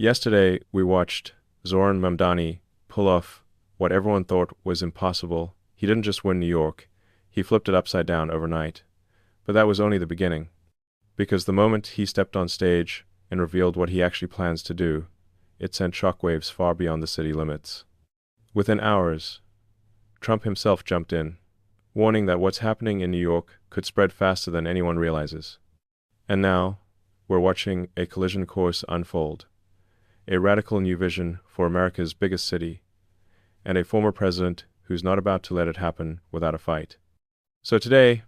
Yesterday, we watched Zoran Mamdani pull off what everyone thought was impossible. He didn't just win New York, he flipped it upside down overnight. But that was only the beginning, because the moment he stepped on stage and revealed what he actually plans to do, it sent shockwaves far beyond the city limits. Within hours, Trump himself jumped in, warning that what's happening in New York could spread faster than anyone realizes. And now, we're watching a collision course unfold, a radical new vision for America's biggest city, and a former president who's not about to let it happen without a fight. So today,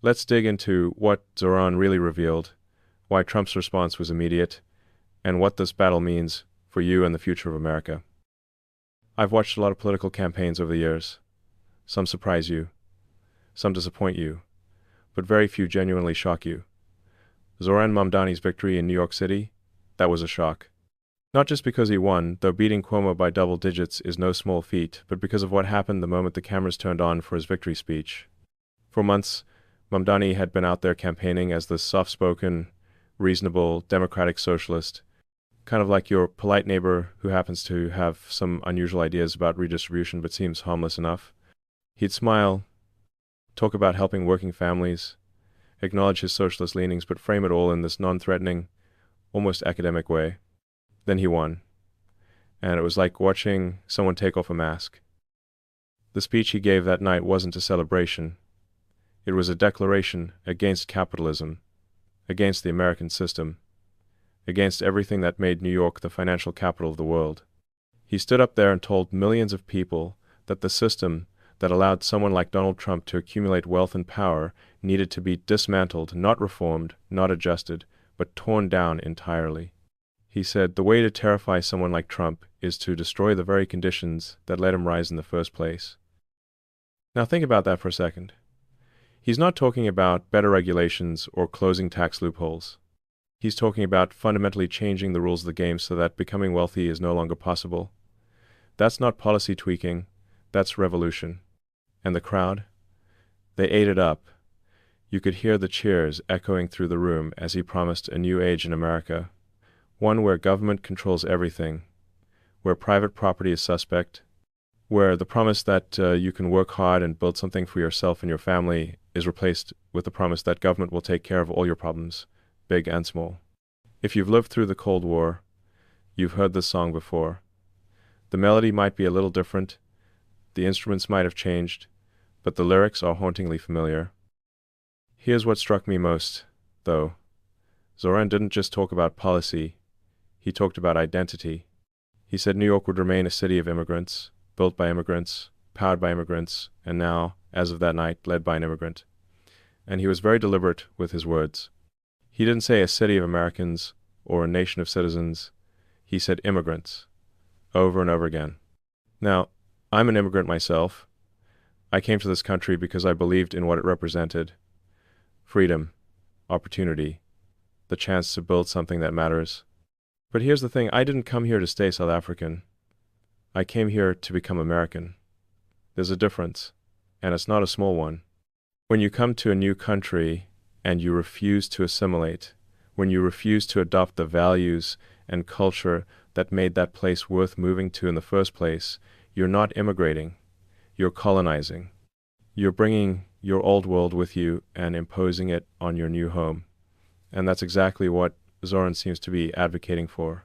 let's dig into what Zoran really revealed, why Trump's response was immediate, and what this battle means for you and the future of America. I've watched a lot of political campaigns over the years. Some surprise you, some disappoint you, but very few genuinely shock you. Zoran Mamdani's victory in New York City, that was a shock. Not just because he won, though beating Cuomo by double digits is no small feat, but because of what happened the moment the cameras turned on for his victory speech. For months, Mamdani had been out there campaigning as the soft-spoken, reasonable, democratic socialist, kind of like your polite neighbor who happens to have some unusual ideas about redistribution but seems harmless enough. He'd smile, talk about helping working families, acknowledge his socialist leanings, but frame it all in this non-threatening, almost academic way. Then he won, and it was like watching someone take off a mask. The speech he gave that night wasn't a celebration. It was a declaration against capitalism, against the American system, against everything that made New York the financial capital of the world. He stood up there and told millions of people that the system that allowed someone like Donald Trump to accumulate wealth and power needed to be dismantled, not reformed, not adjusted, but torn down entirely. He said the way to terrify someone like Trump is to destroy the very conditions that let him rise in the first place. Now think about that for a second. He's not talking about better regulations or closing tax loopholes. He's talking about fundamentally changing the rules of the game so that becoming wealthy is no longer possible. That's not policy tweaking, that's revolution. And the crowd? They ate it up. You could hear the cheers echoing through the room as he promised a new age in America, one where government controls everything, where private property is suspect, where the promise that you can work hard and build something for yourself and your family is replaced with the promise that government will take care of all your problems, big and small. If you've lived through the Cold War, you've heard this song before. The melody might be a little different, the instruments might have changed, but the lyrics are hauntingly familiar. Here's what struck me most, though. Zoran didn't just talk about policy, he talked about identity. He said New York would remain a city of immigrants, built by immigrants, powered by immigrants, and now, as of that night, led by an immigrant. And he was very deliberate with his words. He didn't say a city of Americans or a nation of citizens. He said immigrants, over and over again. Now, I'm an immigrant myself. I came to this country because I believed in what it represented. Freedom, opportunity, the chance to build something that matters. But here's the thing, I didn't come here to stay South African. I came here to become American. There's a difference, and it's not a small one. When you come to a new country and you refuse to assimilate, when you refuse to adopt the values and culture that made that place worth moving to in the first place, you're not immigrating, you're colonizing. You're bringing your old world with you and imposing it on your new home. And that's exactly what Zoran seems to be advocating for.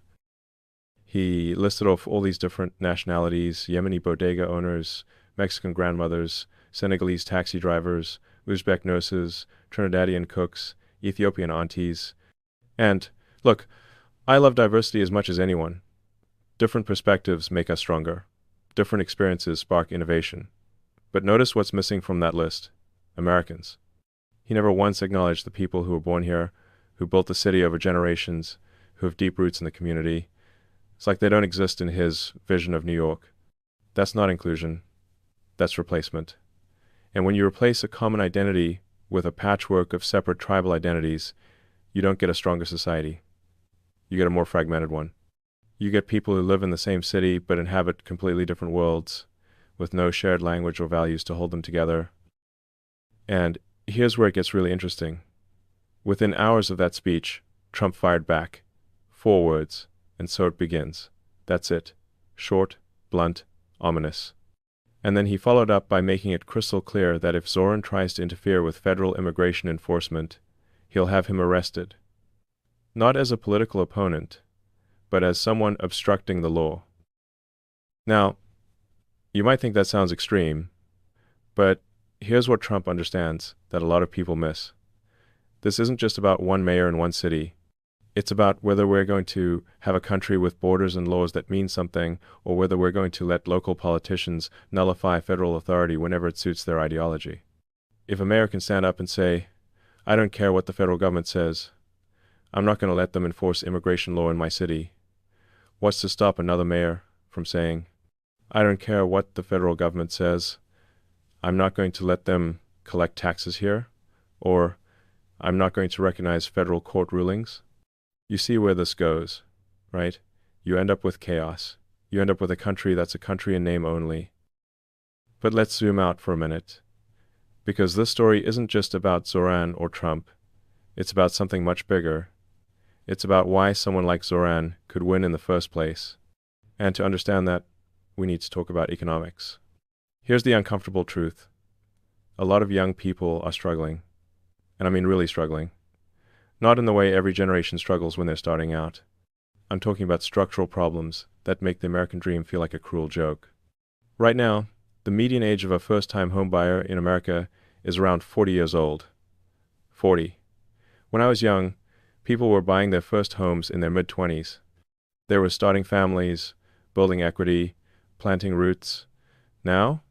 He listed off all these different nationalities: Yemeni bodega owners, Mexican grandmothers, Senegalese taxi drivers, Uzbek nurses, Trinidadian cooks, Ethiopian aunties. And, look, I love diversity as much as anyone. Different perspectives make us stronger. Different experiences spark innovation. But notice what's missing from that list: Americans. He never once acknowledged the people who were born here, who built the city over generations, who have deep roots in the community. It's like they don't exist in his vision of New York. That's not inclusion. That's replacement. And when you replace a common identity with a patchwork of separate tribal identities, you don't get a stronger society. You get a more fragmented one. You get people who live in the same city but inhabit completely different worlds, with no shared language or values to hold them together. And here's where it gets really interesting. Within hours of that speech, Trump fired back. 4 words: and so it begins. That's it. Short, blunt, ominous. And then he followed up by making it crystal clear that if Zoran tries to interfere with federal immigration enforcement, he'll have him arrested. Not as a political opponent, but as someone obstructing the law. Now, you might think that sounds extreme, but here's what Trump understands that a lot of people miss. This isn't just about one mayor in one city. It's about whether we're going to have a country with borders and laws that mean something, or whether we're going to let local politicians nullify federal authority whenever it suits their ideology. If a mayor can stand up and say, "I don't care what the federal government says. I'm not going to let them enforce immigration law in my city," what's to stop another mayor from saying, "I don't care what the federal government says. I'm not going to let them collect taxes here," or "I'm not going to recognize federal court rulings"? You see where this goes, right? You end up with chaos. You end up with a country that's a country in name only. But let's zoom out for a minute, because this story isn't just about Zoran or Trump. It's about something much bigger. It's about why someone like Zoran could win in the first place. And to understand that, we need to talk about economics. Here's the uncomfortable truth. A lot of young people are struggling. And I mean really struggling. Not in the way every generation struggles when they're starting out. I'm talking about structural problems that make the American dream feel like a cruel joke. Right now, the median age of a first-time homebuyer in America is around 40 years old. 40. When I was young, people were buying their first homes in their mid-20s. They were starting families, building equity, planting roots. Now,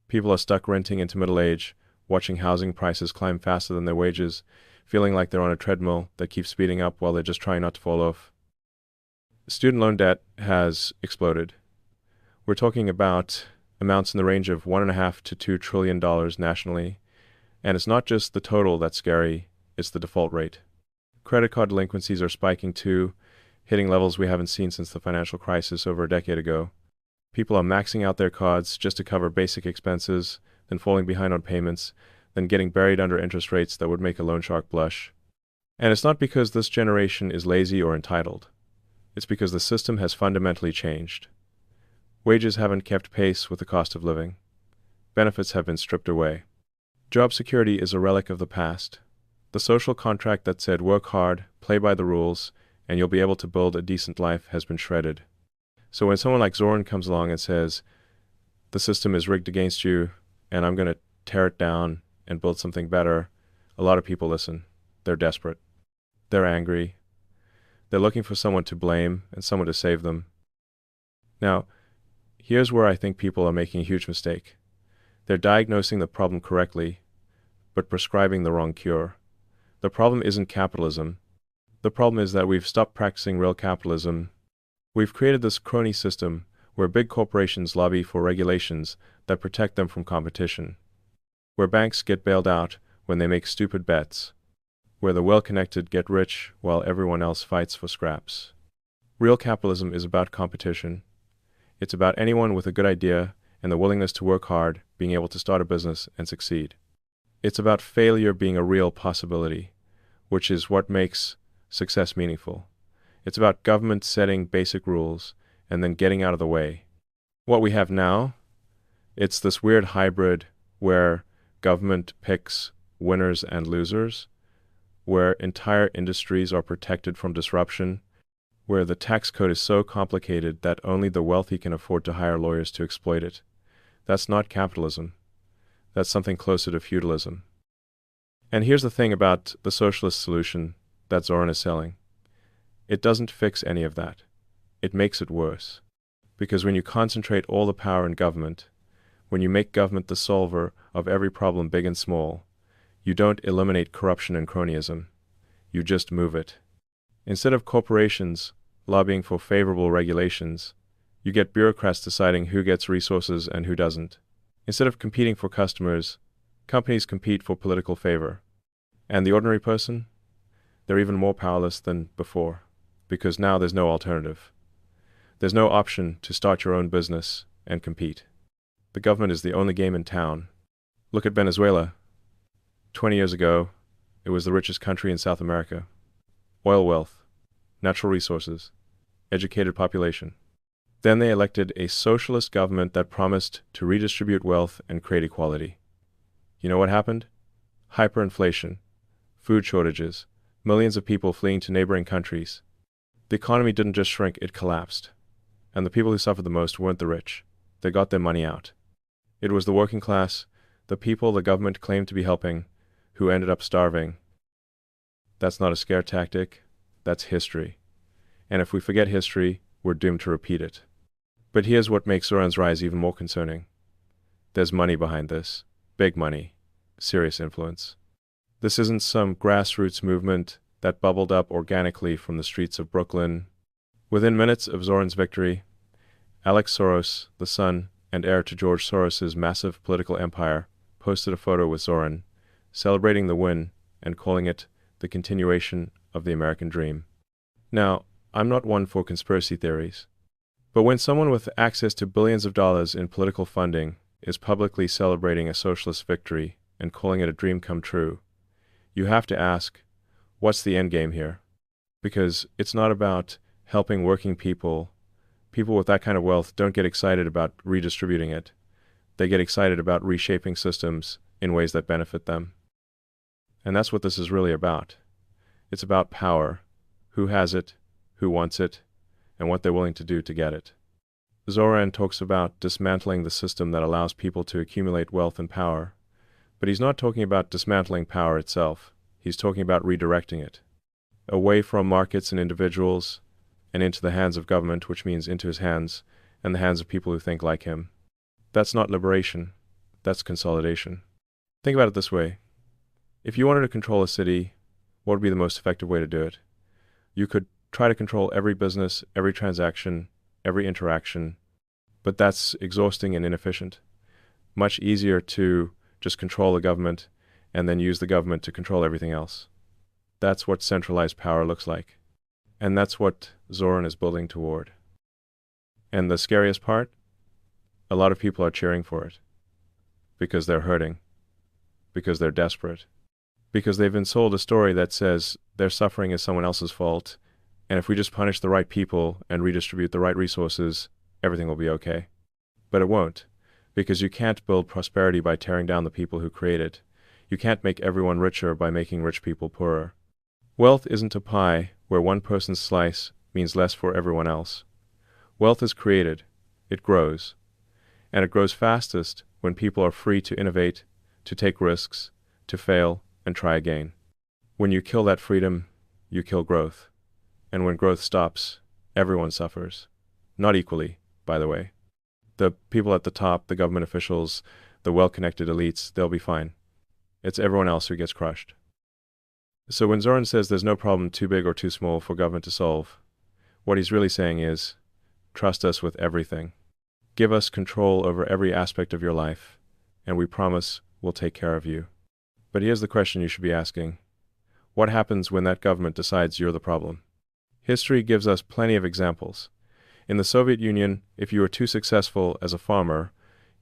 people are stuck renting into middle age, watching housing prices climb faster than their wages, feeling like they're on a treadmill that keeps speeding up while they're just trying not to fall off. Student loan debt has exploded. We're talking about amounts in the range of $1.5 to $2 trillion nationally, and it's not just the total that's scary, it's the default rate. Credit card delinquencies are spiking too, hitting levels we haven't seen since the financial crisis over a decade ago. People are maxing out their cards just to cover basic expenses, then falling behind on payments, then getting buried under interest rates that would make a loan shark blush. And it's not because this generation is lazy or entitled. It's because the system has fundamentally changed. Wages haven't kept pace with the cost of living. Benefits have been stripped away. Job security is a relic of the past. The social contract that said work hard, play by the rules, and you'll be able to build a decent life has been shredded. So when someone like Zoran comes along and says, "The system is rigged against you, and I'm going to tear it down and build something better," a lot of people listen. They're desperate. They're angry. They're looking for someone to blame and someone to save them. Now, here's where I think people are making a huge mistake. They're diagnosing the problem correctly, but prescribing the wrong cure. The problem isn't capitalism. The problem is that we've stopped practicing real capitalism. We've created this crony system where big corporations lobby for regulations that protect them from competition, where banks get bailed out when they make stupid bets, where the well-connected get rich while everyone else fights for scraps. Real capitalism is about competition. It's about anyone with a good idea and the willingness to work hard being able to start a business and succeed. It's about failure being a real possibility, which is what makes success meaningful. It's about government setting basic rules and then getting out of the way. What we have now, it's this weird hybrid where government picks winners and losers, where entire industries are protected from disruption, where the tax code is so complicated that only the wealthy can afford to hire lawyers to exploit it. That's not capitalism. That's something closer to feudalism. And here's the thing about the socialist solution that Zoran is selling. It doesn't fix any of that. It makes it worse. Because when you concentrate all the power in government, when you make government the solver of every problem big and small, you don't eliminate corruption and cronyism. You just move it. Instead of corporations lobbying for favorable regulations, you get bureaucrats deciding who gets resources and who doesn't. Instead of competing for customers, companies compete for political favor. And the ordinary person? They're even more powerless than before, because now there's no alternative. There's no option to start your own business and compete. The government is the only game in town. Look at Venezuela. 20 years ago, it was the richest country in South America. Oil wealth, natural resources. educated population. Then they elected a socialist government that promised to redistribute wealth and create equality. You know what happened? Hyperinflation, food shortages, millions of people fleeing to neighboring countries. The economy didn't just shrink, it collapsed. And the people who suffered the most weren't the rich. They got their money out. It was the working class, the people the government claimed to be helping, who ended up starving. That's not a scare tactic, that's history. And if we forget history, we're doomed to repeat it. But here's what makes Zoran's rise even more concerning. There's money behind this. Big money. Serious influence. This isn't some grassroots movement that bubbled up organically from the streets of Brooklyn. Within minutes of Zoran's victory, Alex Soros, the son and heir to George Soros's massive political empire, posted a photo with Zoran, celebrating the win and calling it the continuation of the American dream. Now, I'm not one for conspiracy theories, but when someone with access to billions of dollars in political funding is publicly celebrating a socialist victory and calling it a dream come true, you have to ask, what's the end game here? Because it's not about helping working people. People with that kind of wealth don't get excited about redistributing it. They get excited about reshaping systems in ways that benefit them. And that's what this is really about. It's about power, who has it, who wants it, and what they're willing to do to get it. Zoran talks about dismantling the system that allows people to accumulate wealth and power, but he's not talking about dismantling power itself. He's talking about redirecting it, away from markets and individuals, and into the hands of government, which means into his hands and the hands of people who think like him. That's not liberation, that's consolidation. Think about it this way. If you wanted to control a city, what would be the most effective way to do it? You could try to control every business, every transaction, every interaction, but that's exhausting and inefficient. Much easier to just control the government and then use the government to control everything else. That's what centralized power looks like. And that's what Zoran is building toward. And the scariest part? A lot of people are cheering for it. Because they're hurting. Because they're desperate. Because they've been sold a story that says their suffering is someone else's fault, and if we just punish the right people and redistribute the right resources, everything will be okay. But it won't, because you can't build prosperity by tearing down the people who create it. You can't make everyone richer by making rich people poorer. Wealth isn't a pie where one person's slice means less for everyone else. Wealth is created, it grows, and it grows fastest when people are free to innovate, to take risks, to fail, and try again. When you kill that freedom, you kill growth. And when growth stops, everyone suffers. Not equally, by the way. The people at the top, the government officials, the well-connected elites, they'll be fine. It's everyone else who gets crushed. So when Zoran says there's no problem too big or too small for government to solve, what he's really saying is, trust us with everything. Give us control over every aspect of your life, and we promise we'll take care of you. But here's the question you should be asking. What happens when that government decides you're the problem? History gives us plenty of examples. In the Soviet Union, if you were too successful as a farmer,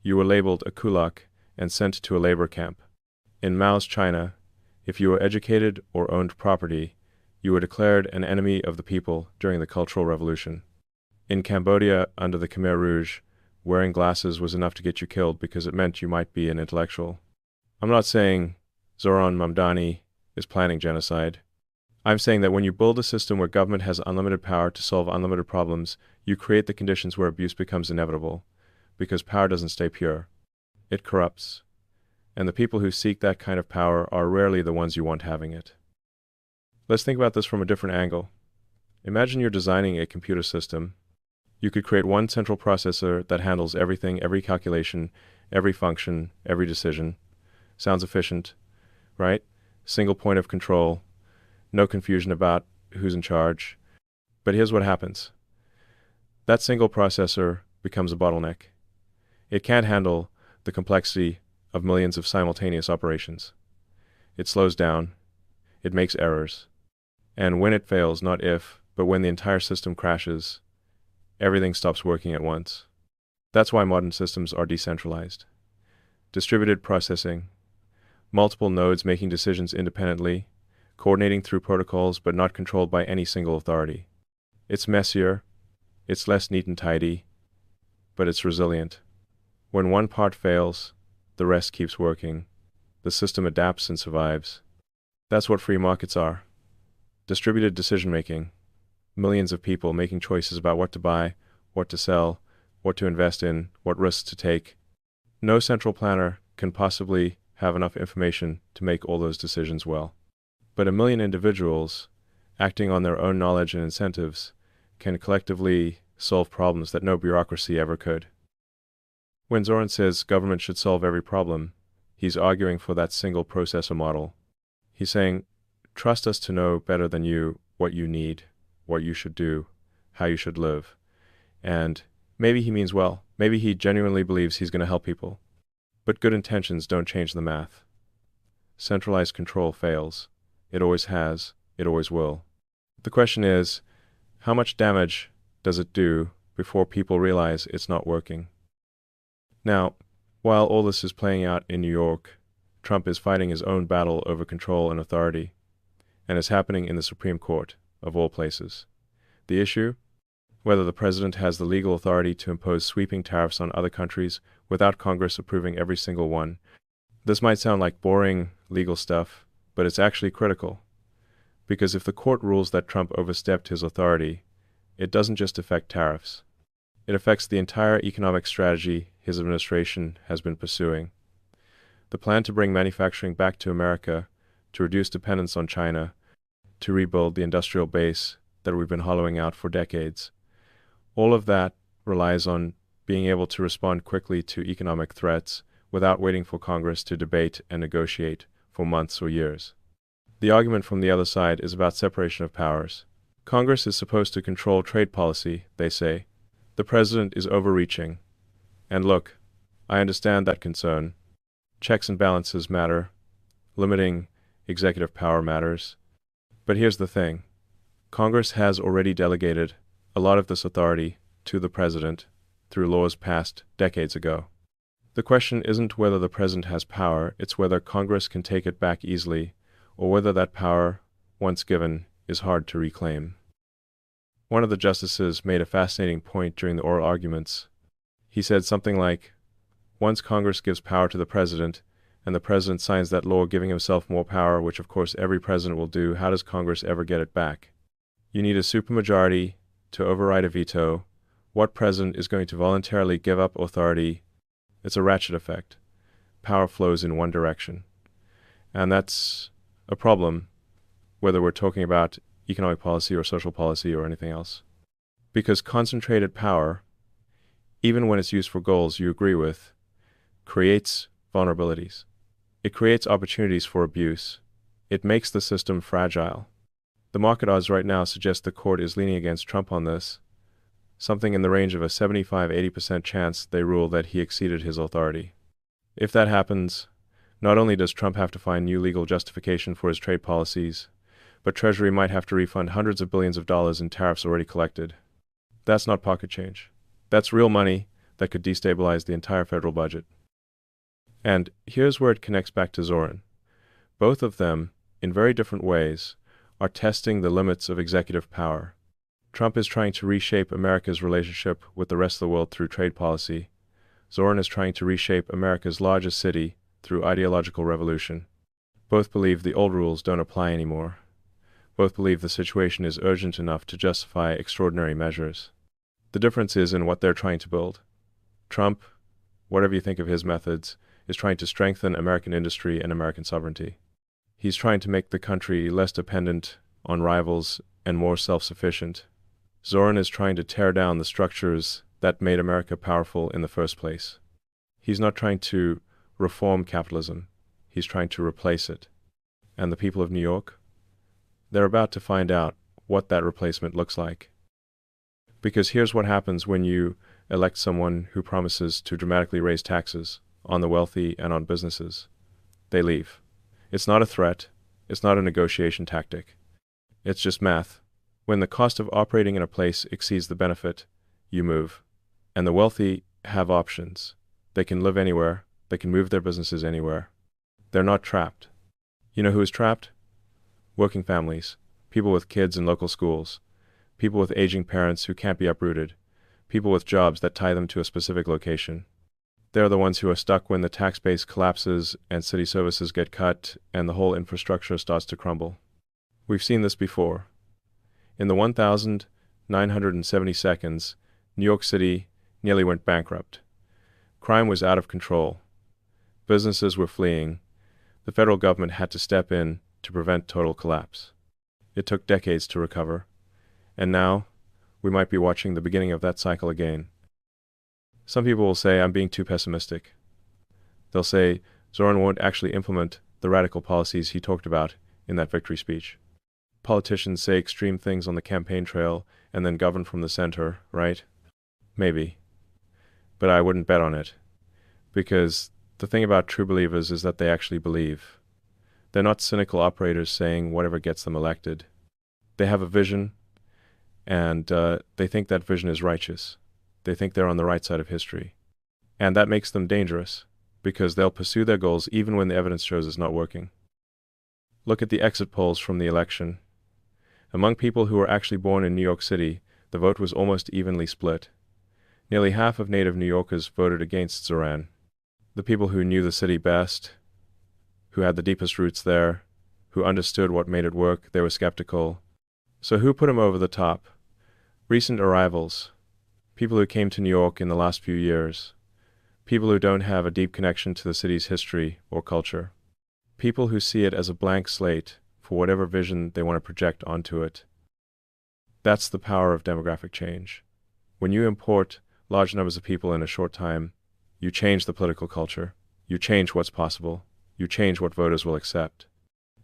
you were labeled a kulak and sent to a labor camp. In Mao's China, if you were educated or owned property, you were declared an enemy of the people during the Cultural Revolution. In Cambodia, under the Khmer Rouge, wearing glasses was enough to get you killed because it meant you might be an intellectual. I'm not saying Zoran Mamdani is planning genocide. I'm saying that when you build a system where government has unlimited power to solve unlimited problems, you create the conditions where abuse becomes inevitable, because power doesn't stay pure. It corrupts. And the people who seek that kind of power are rarely the ones you want having it. Let's think about this from a different angle. Imagine you're designing a computer system. You could create one central processor that handles everything, every calculation, every function, every decision. Sounds efficient, right? Single point of control. No confusion about who's in charge. But here's what happens. That single processor becomes a bottleneck. It can't handle the complexity of millions of simultaneous operations. It slows down. It makes errors. And when it fails, not if, but when the entire system crashes, everything stops working at once. That's why modern systems are decentralized. Distributed processing, multiple nodes making decisions independently, coordinating through protocols but not controlled by any single authority. It's messier, It's less neat and tidy, but it's resilient. When one part fails, the rest keeps working. The system adapts and survives. That's what free markets are. Distributed decision-making. Millions of people making choices about what to buy, what to sell, what to invest in, what risks to take. No central planner can possibly have enough information to make all those decisions well. But a million individuals, acting on their own knowledge and incentives, can collectively solve problems that no bureaucracy ever could. When Zoran says government should solve every problem, he's arguing for that single processor model. He's saying, trust us to know better than you what you need, what you should do, how you should live. And maybe he means well. Maybe he genuinely believes he's going to help people. But good intentions don't change the math. Centralized control fails. It always has. It always will. The question is, how much damage does it do before people realize it's not working? Now, while all this is playing out in New York, Trump is fighting his own battle over control and authority, and is happening in the Supreme Court, of all places. The issue? Whether the president has the legal authority to impose sweeping tariffs on other countries without Congress approving every single one. This might sound like boring legal stuff, but it's actually critical. Because if the court rules that Trump overstepped his authority, it doesn't just affect tariffs. It affects the entire economic strategy his administration has been pursuing. The plan to bring manufacturing back to America, to reduce dependence on China, to rebuild the industrial base that we've been hollowing out for decades. All of that relies on being able to respond quickly to economic threats without waiting for Congress to debate and negotiate for months or years. The argument from the other side is about separation of powers. Congress is supposed to control trade policy, they say. The president is overreaching. And look, I understand that concern. Checks and balances matter. Limiting executive power matters. But here's the thing. Congress has already delegated a lot of this authority to the president through laws passed decades ago. The question isn't whether the president has power, it's whether Congress can take it back easily, or whether that power, once given, is hard to reclaim. One of the justices made a fascinating point during the oral arguments. He said something like, once Congress gives power to the president, and the president signs that law giving himself more power, which of course every president will do, how does Congress ever get it back? You need a supermajority to override a veto. What president is going to voluntarily give up authority? It's a ratchet effect. Power flows in one direction. And that's a problem, whether we're talking about economic policy or social policy or anything else. Because concentrated power, even when it's used for goals you agree with, creates vulnerabilities. It creates opportunities for abuse. It makes the system fragile. The market odds right now suggest the court is leaning against Trump on this, something in the range of a 75–80% chance they rule that he exceeded his authority. If that happens, not only does Trump have to find new legal justification for his trade policies, but Treasury might have to refund hundreds of billions of dollars in tariffs already collected. That's not pocket change. That's real money that could destabilize the entire federal budget. And here's where it connects back to Zoran. Both of them, in very different ways, are testing the limits of executive power. Trump is trying to reshape America's relationship with the rest of the world through trade policy. Zoran is trying to reshape America's largest city through ideological revolution. Both believe the old rules don't apply anymore. Both believe the situation is urgent enough to justify extraordinary measures. The difference is in what they're trying to build. Trump, whatever you think of his methods, is trying to strengthen American industry and American sovereignty. He's trying to make the country less dependent on rivals and more self-sufficient. Zoran is trying to tear down the structures that made America powerful in the first place. He's not trying to reform capitalism. He's trying to replace it. And the people of New York? They're about to find out what that replacement looks like. Because here's what happens when you elect someone who promises to dramatically raise taxes on the wealthy and on businesses. They leave. It's not a threat. It's not a negotiation tactic. It's just math. When the cost of operating in a place exceeds the benefit, you move. And the wealthy have options. They can live anywhere. They can move their businesses anywhere. They're not trapped. You know who is trapped? Working families, people with kids in local schools, people with aging parents who can't be uprooted, people with jobs that tie them to a specific location. They're the ones who are stuck when the tax base collapses and city services get cut and the whole infrastructure starts to crumble. We've seen this before. In the 1,970 seconds, New York City nearly went bankrupt. Crime was out of control. Businesses were fleeing. The federal government had to step in to prevent total collapse. It took decades to recover. And now, we might be watching the beginning of that cycle again. Some people will say I'm being too pessimistic. They'll say Zoran won't actually implement the radical policies he talked about in that victory speech. Politicians say extreme things on the campaign trail and then govern from the center, right? Maybe. But I wouldn't bet on it. Because the thing about true believers is that they actually believe. They're not cynical operators saying whatever gets them elected. They have a vision, and they think that vision is righteous. They think they're on the right side of history. And that makes them dangerous, because they'll pursue their goals even when the evidence shows it's not working. Look at the exit polls from the election. Among people who were actually born in New York City, the vote was almost evenly split. Nearly half of native New Yorkers voted against Zoran. The people who knew the city best, who had the deepest roots there, who understood what made it work, they were skeptical. So who put him over the top? Recent arrivals. People who came to New York in the last few years. People who don't have a deep connection to the city's history or culture. People who see it as a blank slate for whatever vision they want to project onto it. That's the power of demographic change. When you import large numbers of people in a short time, you change the political culture. You change what's possible. You change what voters will accept.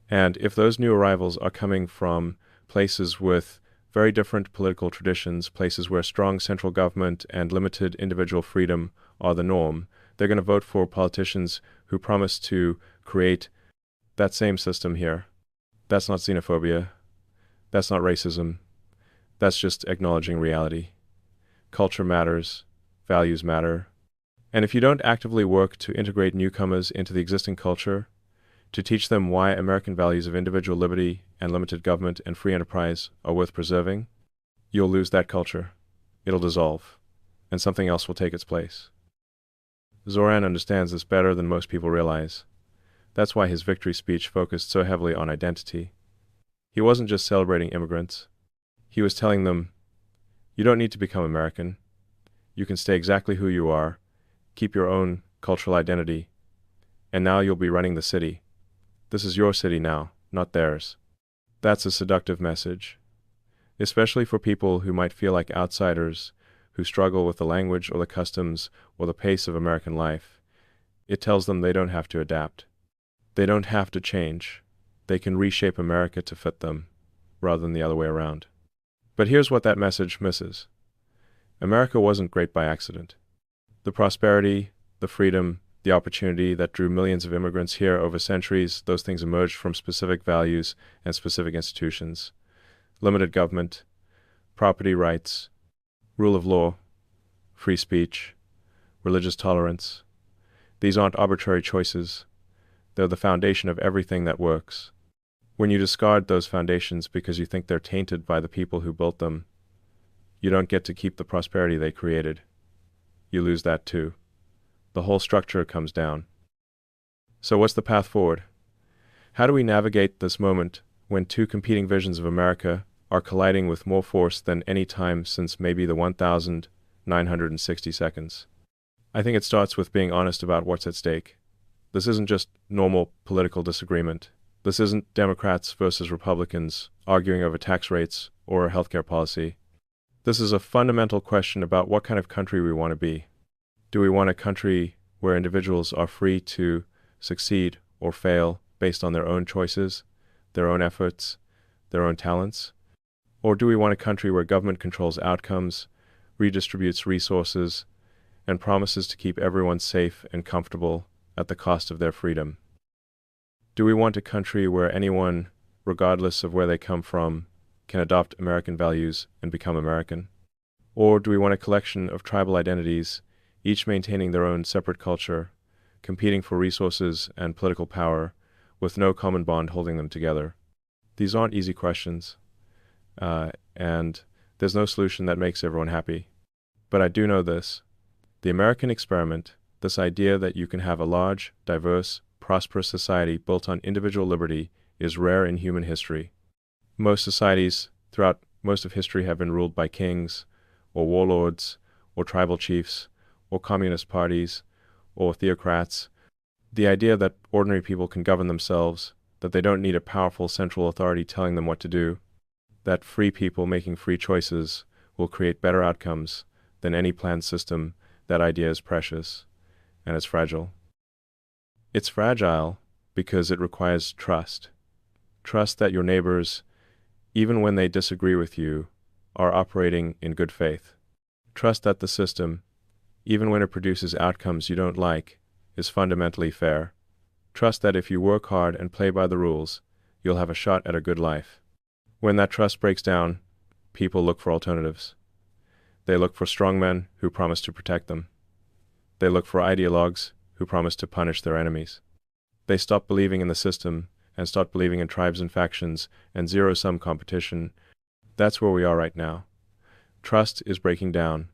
And if those new arrivals are coming from places with very different political traditions, places where strong central government and limited individual freedom are the norm, they're going to vote for politicians who promise to create that same system here. That's not xenophobia. That's not racism. That's just acknowledging reality. Culture matters. Values matter. And if you don't actively work to integrate newcomers into the existing culture, to teach them why American values of individual liberty and limited government and free enterprise are worth preserving, you'll lose that culture. It'll dissolve, and something else will take its place. Zoran understands this better than most people realize. That's why his victory speech focused so heavily on identity. He wasn't just celebrating immigrants. He was telling them, you don't need to become American. You can stay exactly who you are, keep your own cultural identity, and now you'll be running the city. This is your city now, not theirs. That's a seductive message, especially for people who might feel like outsiders, who struggle with the language or the customs or the pace of American life. It tells them they don't have to adapt. They don't have to change. They can reshape America to fit them, rather than the other way around. But here's what that message misses. America wasn't great by accident. The prosperity, the freedom, the opportunity that drew millions of immigrants here over centuries, those things emerged from specific values and specific institutions. Limited government, property rights, rule of law, free speech, religious tolerance. These aren't arbitrary choices. They're the foundation of everything that works. When you discard those foundations because you think they're tainted by the people who built them, you don't get to keep the prosperity they created. You lose that too. The whole structure comes down. So what's the path forward? How do we navigate this moment when two competing visions of America are colliding with more force than any time since maybe the 1,960 seconds? I think it starts with being honest about what's at stake. This isn't just normal political disagreement. This isn't Democrats versus Republicans arguing over tax rates or healthcare policy. This is a fundamental question about what kind of country we want to be. Do we want a country where individuals are free to succeed or fail based on their own choices, their own efforts, their own talents? Or do we want a country where government controls outcomes, redistributes resources, and promises to keep everyone safe and comfortable at the cost of their freedom? Do we want a country where anyone, regardless of where they come from, can adopt American values and become American? Or do we want a collection of tribal identities, each maintaining their own separate culture, competing for resources and political power, with no common bond holding them together? These aren't easy questions, and There's no solution that makes everyone happy. But I do know this. The American experiment, this idea that you can have a large, diverse, prosperous society built on individual liberty, is rare in human history. Most societies throughout most of history have been ruled by kings, or warlords, or tribal chiefs, or communist parties, or theocrats. The idea that ordinary people can govern themselves, that they don't need a powerful central authority telling them what to do, that free people making free choices will create better outcomes than any planned system, that idea is precious, and it's fragile. It's fragile because it requires trust. Trust that your neighbors, even when they disagree with you, are operating in good faith. Trust that the system, even when it produces outcomes you don't like, is fundamentally fair. Trust that if you work hard and play by the rules, you'll have a shot at a good life. When that trust breaks down, people look for alternatives. They look for strongmen who promise to protect them. They look for ideologues who promise to punish their enemies. They stop believing in the system and start believing in tribes and factions and zero-sum competition. That's where we are right now. Trust is breaking down,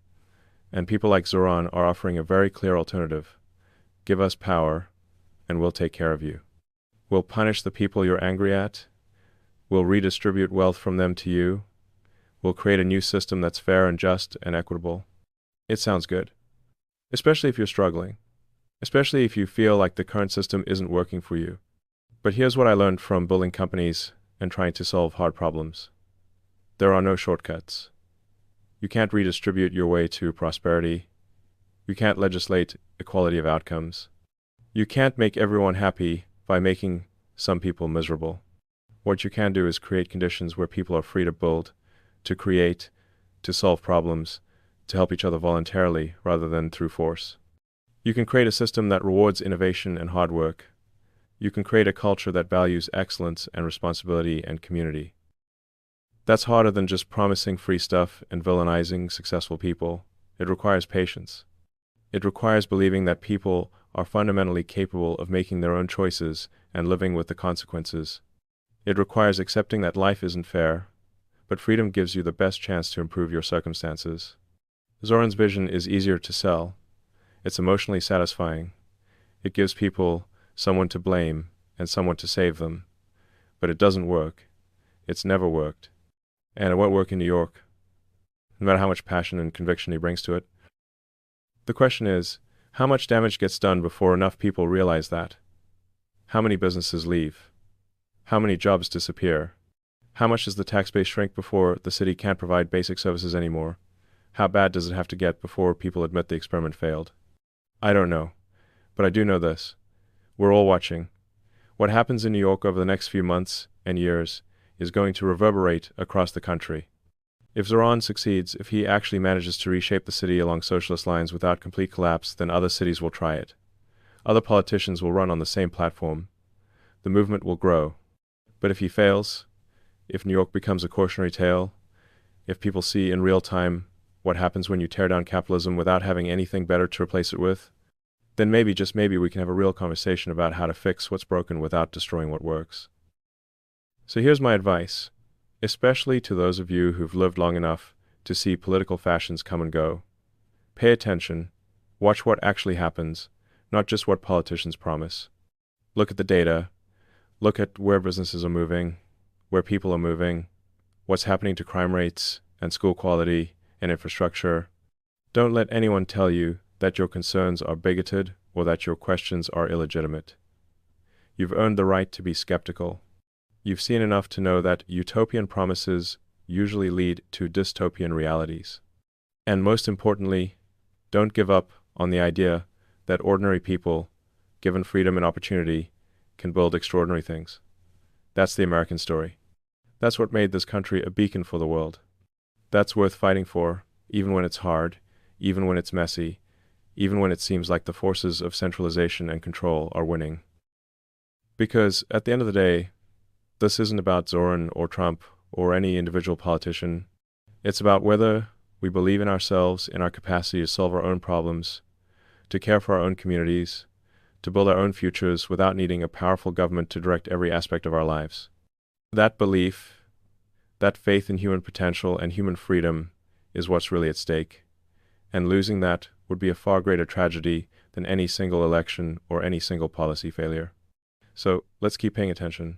and people like Zoran are offering a very clear alternative. Give us power, and we'll take care of you. We'll punish the people you're angry at. We'll redistribute wealth from them to you. We'll create a new system that's fair and just and equitable. It sounds good, especially if you're struggling, especially if you feel like the current system isn't working for you. But here's what I learned from building companies and trying to solve hard problems. There are no shortcuts. You can't redistribute your way to prosperity. You can't legislate equality of outcomes. You can't make everyone happy by making some people miserable. What you can do is create conditions where people are free to build, to create, to solve problems, to help each other voluntarily rather than through force. You can create a system that rewards innovation and hard work. You can create a culture that values excellence and responsibility and community. That's harder than just promising free stuff and villainizing successful people. It requires patience. It requires believing that people are fundamentally capable of making their own choices and living with the consequences. It requires accepting that life isn't fair, but freedom gives you the best chance to improve your circumstances. Zoran's vision is easier to sell. It's emotionally satisfying. It gives people someone to blame and someone to save them. But it doesn't work. It's never worked. And it won't work in New York, no matter how much passion and conviction he brings to it. The question is, how much damage gets done before enough people realize that? How many businesses leave? How many jobs disappear? How much does the tax base shrink before the city can't provide basic services anymore? How bad does it have to get before people admit the experiment failed? I don't know, but I do know this. We're all watching. What happens in New York over the next few months and years is going to reverberate across the country. If Zoran succeeds, if he actually manages to reshape the city along socialist lines without complete collapse, then other cities will try it. Other politicians will run on the same platform. The movement will grow. But if he fails, if New York becomes a cautionary tale, if people see in real time what happens when you tear down capitalism without having anything better to replace it with, then maybe, just maybe, we can have a real conversation about how to fix what's broken without destroying what works. So here's my advice, especially to those of you who've lived long enough to see political fashions come and go. Pay attention, watch what actually happens, not just what politicians promise. Look at the data, look at where businesses are moving, where people are moving, what's happening to crime rates and school quality and infrastructure. Don't let anyone tell you that your concerns are bigoted or that your questions are illegitimate. You've earned the right to be skeptical. You've seen enough to know that utopian promises usually lead to dystopian realities. And most importantly, don't give up on the idea that ordinary people, given freedom and opportunity, can build extraordinary things. That's the American story. That's what made this country a beacon for the world. That's worth fighting for, even when it's hard, even when it's messy, even when it seems like the forces of centralization and control are winning. Because at the end of the day, this isn't about Zoran or Trump or any individual politician. It's about whether we believe in ourselves, in our capacity to solve our own problems, to care for our own communities, to build our own futures without needing a powerful government to direct every aspect of our lives. That belief That faith in human potential and human freedom is what's really at stake. And losing that would be a far greater tragedy than any single election or any single policy failure. So let's keep paying attention.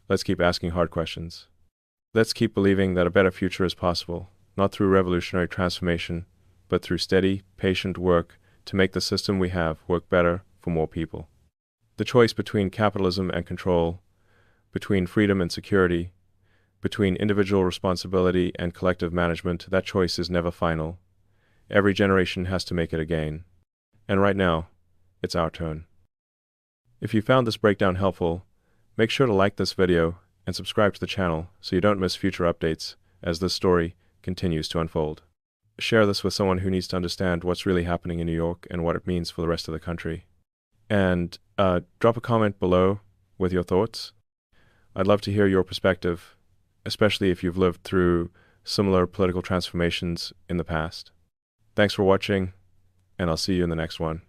Let's keep asking hard questions. Let's keep believing that a better future is possible, not through revolutionary transformation, but through steady, patient work to make the system we have work better for more people. The choice between capitalism and control, between freedom and security, between individual responsibility and collective management, that choice is never final. Every generation has to make it again. And right now, it's our turn. If you found this breakdown helpful, make sure to like this video and subscribe to the channel so you don't miss future updates as this story continues to unfold. Share this with someone who needs to understand what's really happening in New York and what it means for the rest of the country. And drop a comment below with your thoughts. I'd love to hear your perspective, especially if you've lived through similar political transformations in the past. Thanks for watching, and I'll see you in the next one.